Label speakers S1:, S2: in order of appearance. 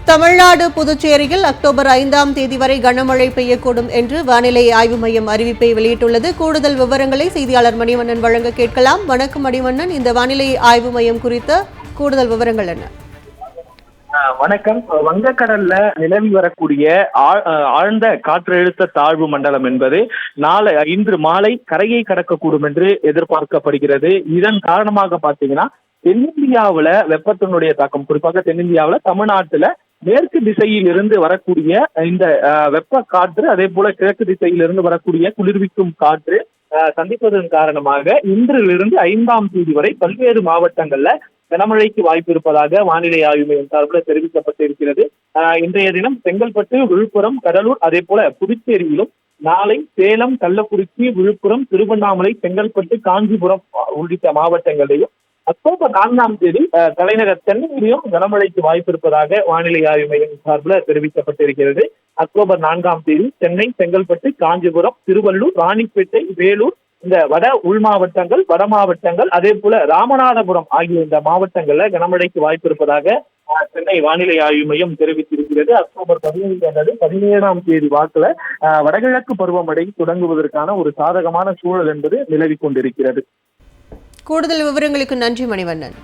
S1: தமிழ்நாடு புதுச்சேரியில் அக்டோபர் 5ஆம் தேதி வரை கனமழை பெய்யக்கூடும் என்று வானிலை ஆய்வு மையம் அறிவிப்பை வெளியிட்டுள்ளது. கூடுதல் விவரங்களை செய்தியாளர் மணிவண்ணன் வழங்க கேட்கலாம். வணக்கம் மணிவண்ணன், இந்த வானிலை ஆய்வு மையம் குறித்த கூடுதல் விவரங்கள் என்ன?
S2: வணக்கம். வங்கக்கடல்ல நிலவி வரக்கூடிய ஆழ்ந்த காற்றழுத்த தாழ்வு மண்டலம் என்பது இன்று மாலை கரையை கடக்கக்கூடும் என்று எதிர்பார்க்கப்படுகிறது. இதன் காரணமாக பாத்தீங்கன்னா தென்னிந்தியாவுல வெப்பத்தினுடைய தாக்கம், குறிப்பாக தென்னிந்தியாவுல தமிழ்நாட்டுல மேற்கு திசையில் இருந்து வரக்கூடிய இந்த வெப்ப காற்று, அதே போல கிழக்கு திசையில் இருந்து வரக்கூடிய குளிர்விக்கும் காற்று சந்திப்பதன் காரணமாக இன்றிலிருந்து 5ஆம் தேதி வரை பல்வேறு மாவட்டங்கள்ல கனமழைக்கு வாய்ப்பு இருப்பதாக வானிலை ஆய்வு மையம் சார்பில் தெரிவிக்கப்பட்டிருக்கிறது. இன்றைய தினம் செங்கல்பட்டு, விழுப்புரம், கடலூர், அதே போல புதுச்சேரியிலும் நாளை சேலம், கள்ளக்குறிச்சி, விழுப்புரம், திருவண்ணாமலை, செங்கல்பட்டு, காஞ்சிபுரம் உள்ளிட்ட மாவட்டங்களிலும் அக்டோபர் 4ஆம் தேதி தலைநகர் சென்னையிலும் கனமழைக்கு வாய்ப்பு இருப்பதாக வானிலை ஆய்வு மையம் சார்பில் தெரிவிக்கப்பட்டிருக்கிறது. அக்டோபர் 4ஆம் தேதி சென்னை, செங்கல்பட்டு, காஞ்சிபுரம், திருவள்ளூர், ராணிப்பேட்டை, வேலூர், இந்த வட உள் மாவட்டங்கள், வட மாவட்டங்கள், அதே போல ராமநாதபுரம் ஆகிய இந்த மாவட்டங்கள்ல கனமழைக்கு வாய்ப்பு இருப்பதாக சென்னை வானிலை ஆய்வு மையம் தெரிவித்திருக்கிறது. அக்டோபர் 15 அல்லது 17ஆம் தேதி வாக்குல வடகிழக்கு பருவமழை தொடங்குவதற்கான ஒரு சாதகமான சூழல் என்பது நிலவி கொண்டிருக்கிறது.
S1: கூடுதல் விவரங்களுக்கு நன்றி மணிவண்ணன்.